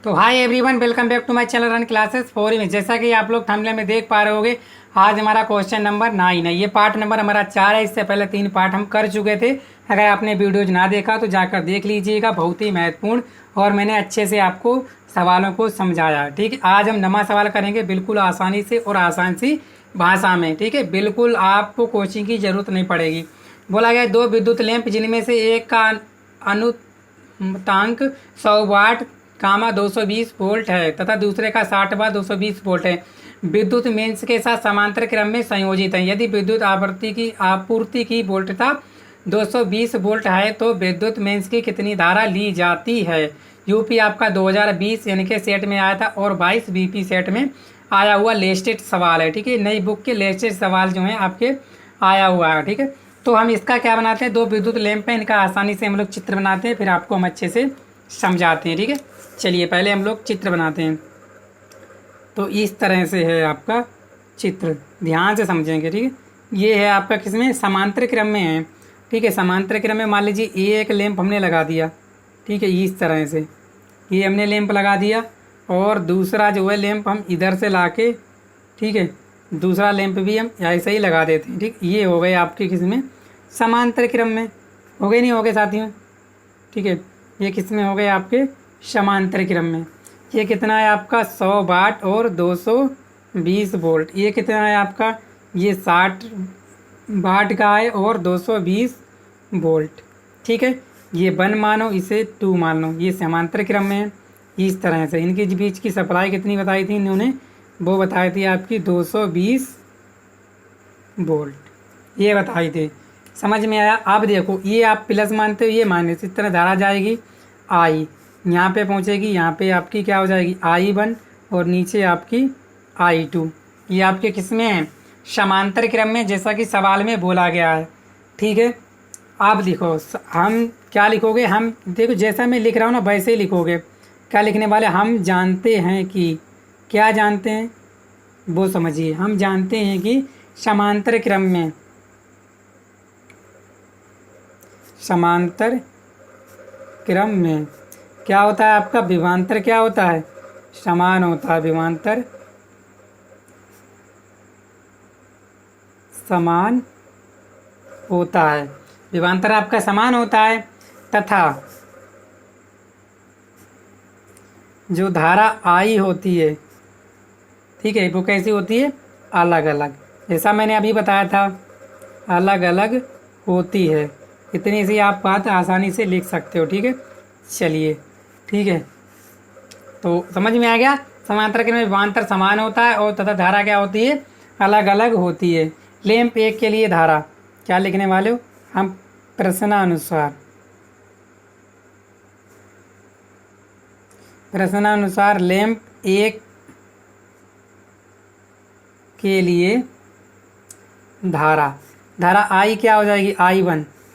तो hi everyone, welcome back to my channel run classes for में। जैसा कि आप लोग थंबनेल में देख पा रहे होंगे, आज हमारा क्वेश्चन नंबर 9 है। ये पार्ट नंबर हमारा 4 है। इससे पहले 3 पार्ट हम कर चुके थे। अगर आपने वीडियोज ना देखा तो जाकर देख लीजिएगा, बहुत ही महत्वपूर्ण और मैंने अच्छे से आपको सवालों को समझाया। ठीक है, आज हम नवा सवाल करेंगे बिल्कुल आसानी से और आसान सी भाषा में। ठीक है, बिल्कुल आपको कोचिंग की ज़रूरत नहीं पड़ेगी। बोला गया 2 विद्युत लैंप जिनमें से एक का अनुतांक 100 वाट 220 वोल्ट है तथा दूसरे का 60 वाट 220 वोल्ट है, विद्युत मेंस के साथ समांतर क्रम में संयोजित है। यदि विद्युत आपूर्ति की वोल्टता 220 वोल्ट है तो विद्युत मेंस की कितनी धारा ली जाती है। यूपी आपका 2020 यानी कि सेट में आया था और 22 बीपी सेट में आया हुआ लेटेस्ट सवाल है। ठीक है, नई बुक के लेटेस्ट सवाल जो हैं आपके आया हुआ है। ठीक है, तो हम इसका क्या बनाते हैं, 2 विद्युत लैंप हैं, इनका आसानी से हम लोग चित्र बनाते हैं, फिर आपको हम अच्छे से समझाते हैं। ठीक है, चलिए पहले हम लोग चित्र बनाते हैं। तो इस तरह से है आपका चित्र, ध्यान से समझेंगे। ठीक है, ये है आपका किसमें, समांतर क्रम में है। ठीक है, समांतर क्रम में मान लीजिए एक लैंप हमने लगा दिया। ठीक है, इस तरह से ये हमने लैंप लगा दिया और दूसरा जो है लैंप हम इधर से ला के, ठीक है, दूसरा लैंप भी हम ऐसे ही लगा देते हैं। ठीक, ये हो गए आपके किसमें, समांतर क्रम में। हो गए नहीं हो गए साथियों। ठीक है, ये किसमें हो गए आपके समांतर क्रम में। ये कितना है आपका 100 वाट और 220 वोल्ट। ये कितना है आपका, ये 60 वाट का है और 220 वोल्ट। ठीक है, ये 1 मानो, इसे 2 मान लो। ये समांतर क्रम में है। इस तरह से इनके बीच की सप्लाई कितनी बताई थी इन्होंने, वो बताई थी आपकी 220 वोल्ट, ये बताई थी। समझ में आया। अब देखो, ये आप प्लस मानते हो, ये माइनस, इस तरह धारा जाएगी आई, यहाँ पे पहुँचेगी, यहाँ पे आपकी क्या हो जाएगी I1 और नीचे आपकी I2। ये आपके किस में है, समांतर क्रम में, जैसा कि सवाल में बोला गया है। ठीक है, आप लिखो, हम क्या लिखोगे, हम देखो जैसा मैं लिख रहा हूँ ना वैसे ही लिखोगे। क्या लिखने वाले, हम जानते हैं कि, क्या जानते हैं वो समझिए। हम जानते हैं कि समांतर क्रम में, समांतर क्रम में क्या होता है आपका, विभवांतर क्या होता है, समान होता है। विभवांतर समान होता है, विभवांतर आपका समान होता है तथा जो धारा आई होती है, ठीक है, वो कैसी होती है, अलग अलग। जैसा मैंने अभी बताया था, अलग अलग होती है। इतनी सी आप बात आसानी से लिख सकते हो। ठीक है, चलिए ठीक है, तो समझ में आ गया। समांतर क्रम में विभवांतर समान होता है और तथा धारा क्या होती है, अलग अलग होती है। लैंप 1 के लिए धारा क्या लिखने वाले हो, हम प्रश्नानुसार लैंप 1 के लिए धारा आई क्या हो जाएगी,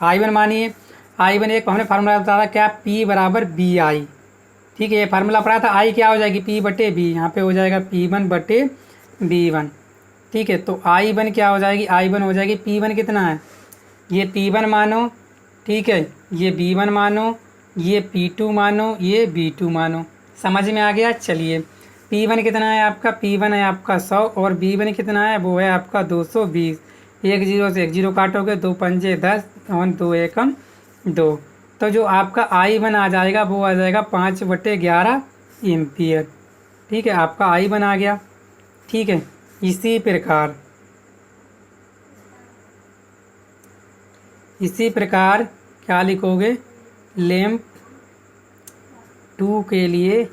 I1 मानिए। I1 एक हमने फार्मूला बताया था क्या, P बराबर BI। ठीक है, ये फार्मूला पढ़ा था। I क्या हो जाएगी, P/B, यहाँ पे हो जाएगा P1/B1। ठीक है, तो I1 क्या हो जाएगी, I1 हो जाएगी P1 कितना है, ये P1 मानो। ठीक है, ये B1 मानो, ये P2 मानो, ये B2 मानो। समझ में आ गया। चलिए, P1 कितना है आपका, P1 है आपका 100 और B1 कितना है, वो है आपका 220। 1 0 से 1 0 काटोगे, 2 पंजे 10 और 2 एकम 2। तो जो आपका I1 आ जाएगा वो आ जाएगा 5/11 एम्पियर। ठीक है, आपका I1 आ गया। ठीक है, इसी प्रकार क्या लिखोगे, लैंप 2 के लिए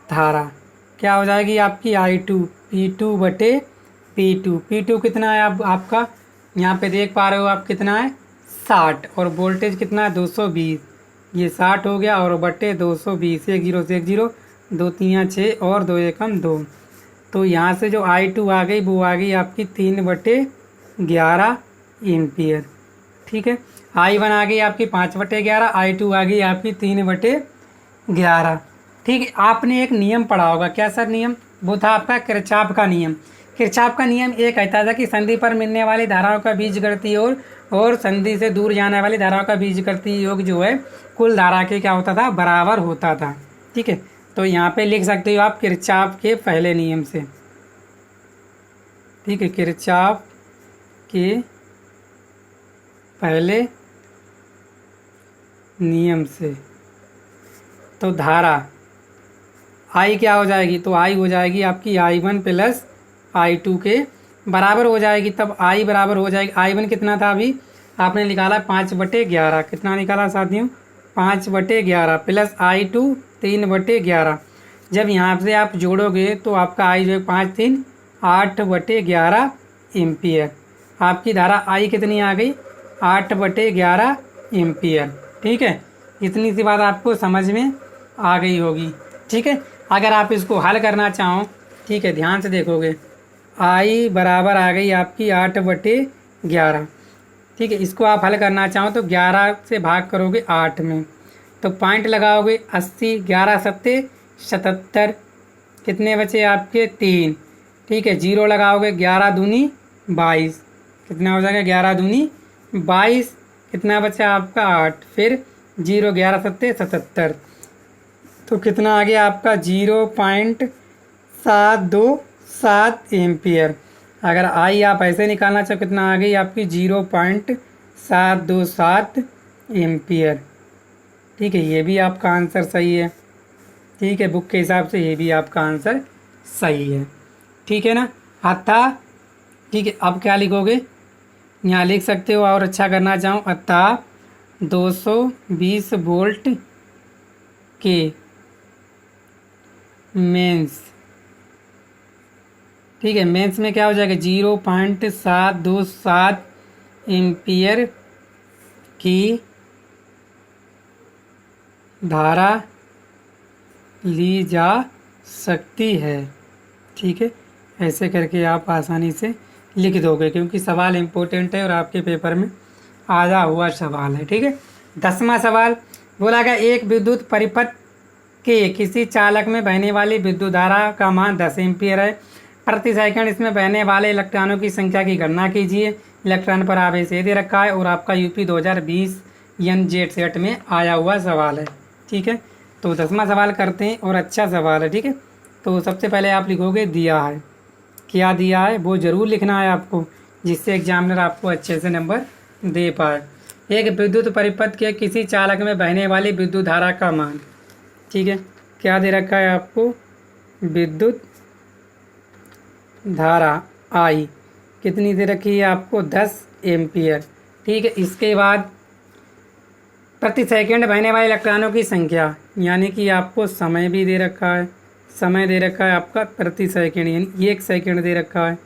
धारा क्या हो जाएगी आपकी, I2 P2/P2। P2 कितना है आपका, यहाँ पे देख पा रहे हो आप, कितना है 60 और वोल्टेज कितना है 220। ये 60 हो गया और बटे 220, 1 0 से 1 0, 2 3 6 और 2 एकम 2। तो यहाँ से जो I2 आ गई वो आ गई आपकी 3/11 एम्पियर। ठीक है, I1 आ गई आपकी 5/11, I2 आ गई आपकी 3/11। ठीक है, आपने एक नियम पढ़ा होगा, क्या सर नियम, वो था आपका किरचॉफ का नियम। किरचॉफ का नियम ये कहता था कि संधि पर मिलने वाली धाराओं का बीजगणितीय और और संधि से दूर जाने वाली धाराओं का बीजगणितीय योग जो है कुल धारा के क्या होता था, बराबर होता था। ठीक है, तो यहाँ पे लिख सकते हो आप किरचॉफ के पहले नियम से। ठीक है, किरचॉफ के पहले नियम से। तो धारा आई क्या हो जाएगी, तो आई हो जाएगी आपकी I1 प्लस I2 के बराबर हो जाएगी। तब आई बराबर हो जाएगी, I1 कितना था अभी आपने निकाला 5/11, कितना निकाला साथियों 5/11 प्लस I2 3/11। जब यहाँ से आप जोड़ोगे तो आपका आई जो है 5 3 8/11 एम्पियर। आपकी धारा आई कितनी आ गई 8/11 एम्पियर। ठीक है, इतनी सी बात आपको समझ में आ गई होगी। ठीक है, अगर आप इसको हल करना चाहो, ठीक है ध्यान से देखोगे, आई बराबर आ गई आपकी 8/11। ठीक है, इसको आप हल करना चाहो तो 11 से भाग करोगे 8 में, तो पॉइंट लगाओगे 80, 11 सत्ते 77, कितने बचे आपके 3। ठीक है, जीरो लगाओगे 11 दूनी 22, कितना हो जाएगा 11 दूनी 22, कितना बचा आपका 8, फिर 0 11 सत्ते 77, तो कितना आ गया आपका 0.727 एम्पियर। अगर आई आप ऐसे निकालना चाहो कितना आ गई आपकी 0.727 एम्पियर। ठीक है, ये भी आपका आंसर सही है। ठीक है, बुक के हिसाब से ये भी आपका आंसर सही है। ठीक है ना, अतः ठीक है, अब क्या लिखोगे, यहाँ लिख सकते हो और अच्छा करना चाहूँ, अतः 220 वोल्ट के मेंस। ठीक है, मेंस में क्या हो जाएगा 0.727 एम्पियर की धारा ली जा सकती है। ठीक है, ऐसे करके आप आसानी से लिख दोगे क्योंकि सवाल इम्पोर्टेंट है और आपके पेपर में आया हुआ सवाल है। ठीक है, 10वां सवाल बोला गया, एक विद्युत परिपथ के किसी चालक में बहने वाली विद्युत धारा का मान 10 एम्पियर है। प्रति सेकंड इसमें बहने वाले इलेक्ट्रॉनों की संख्या की गणना कीजिए। इलेक्ट्रॉन पर आवेश दे रखा है और आपका यूपी 2020 NZ सेट में आया हुआ सवाल है। ठीक है, तो 10वां सवाल करते हैं और अच्छा सवाल है। ठीक है, तो सबसे पहले आप लिखोगे दिया है, क्या दिया है वो ज़रूर लिखना है आपको, जिससे एग्जामिनर आपको अच्छे से नंबर दे पाए। एक विद्युत परिपथ के किसी चालक में बहने वाली विद्युत धारा का मान। ठीक है, क्या दे रखा है आपको, विद्युत धारा आई कितनी दे रखी है आपको 10 एम्पियर। ठीक है, इसके बाद प्रति सेकंड बहने वाले इलेक्ट्रॉनों की संख्या, यानी कि आपको समय भी दे रखा है, समय दे रखा है आपका प्रति सेकंड यानी 1 सेकंड दे रखा है।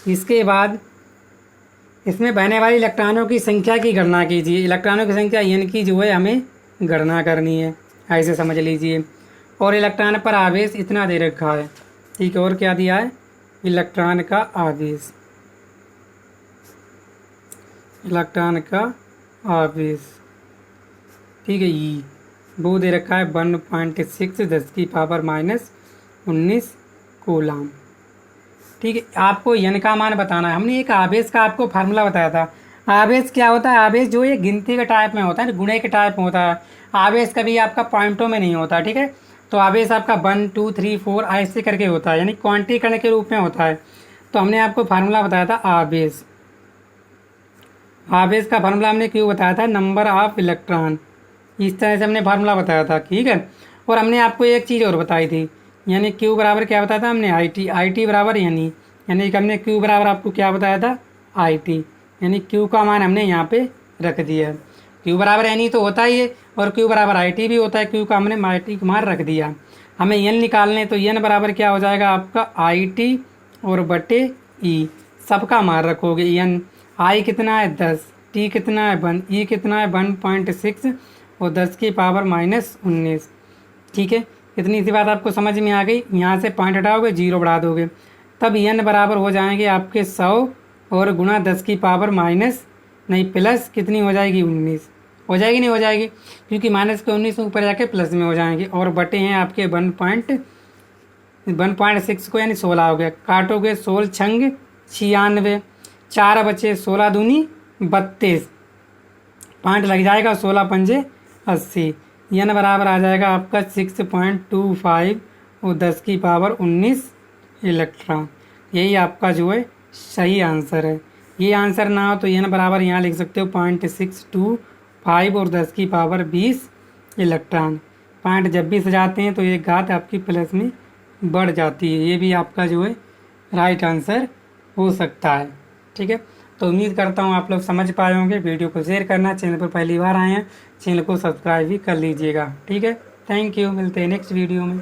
इसके बाद इसमें बहने वाली इलेक्ट्रॉनों की संख्या की गणना कीजिए। इलेक्ट्रॉनों की संख्या यानी कि जो है हमें गणना करनी है, ऐसे समझ लीजिए। और इलेक्ट्रॉन पर आवेश इतना दे रखा है। ठीक है, और क्या दिया है, इलेक्ट्रॉन का आवेश, इलेक्ट्रॉन का आवेश। ठीक है, ई वो दे रखा है 1.6 10⁻⁻19 कूलम। ठीक है, आपको n का मान बताना है। हमने एक आवेश का आपको फार्मूला बताया था। आवेश क्या होता है, आवेश जो है गिनती के टाइप में होता है, गुणे के टाइप में होता है। आवेश कभी आपका पॉइंटों में नहीं होता। ठीक है, तो आवेश आपका 1 2 3 4 ऐसे करके होता है, यानी क्वांटिटी कण के रूप में होता है। तो हमने आपको फार्मूला बताया था आवेश, आवेश का फार्मूला हमने क्यों बताया था, नंबर ऑफ इलेक्ट्रॉन, इस तरह से हमने फार्मूला बताया था। ठीक है, और हमने आपको एक चीज़ और बताई थी, यानी क्यू बराबर क्या बताया था हमने, आई टी बराबर यानी कि हमने क्यू बराबर आपको क्या बताया था, आई टी, यानी क्यू का मान हमने यहाँ पे रख दिया। क्यू बराबर यानी तो होता ही है और क्यू बराबर आई टी भी होता है, क्यू का हमने आई टी का मान रख दिया। हमें एन निकालने, तो एन बराबर क्या हो जाएगा आपका आई टी और बटे ई, सबका मान रखोगे। एन आई कितना है 10, टी कितना है 1, ई कितना है 1.6 और 10⁻⁻19। ठीक है, इतनी सी बात आपको समझ में आ गई। यहाँ से पॉइंट हटाओगे 0 बढ़ा दोगे, तब n बराबर हो जाएंगे आपके 100 और गुणा 10⁻- नहीं प्लस कितनी हो जाएगी 19 हो जाएगी, नहीं हो जाएगी, क्योंकि माइनस के 19 ऊपर जाके प्लस में हो जाएंगे। और बटे हैं आपके 1.6 को, यानी 16 हो गया। काटोगे 16 छंग 96, 4 बचे 16 दूनी 32 पॉइंट लग जाएगा, 16 पंजे 80। n बराबर आ जाएगा आपका 6.25 और 10 की पावर 19 इलेक्ट्रॉन। यही आपका जो है सही आंसर है। ये आंसर ना हो तो n बराबर यहाँ लिख सकते हो 0.625 और 10 की पावर 20 इलेक्ट्रॉन। पॉइंट जब भी सजाते हैं तो ये घात आपकी प्लस में बढ़ जाती है। ये भी आपका जो है राइट आंसर हो सकता है। ठीक है, तो उम्मीद करता हूँ आप लोग समझ पाए होंगे। वीडियो को शेयर करना, चैनल पर पहली बार आए हैं चैनल को सब्सक्राइब भी कर लीजिएगा। ठीक है, थैंक यू, मिलते हैं नेक्स्ट वीडियो में।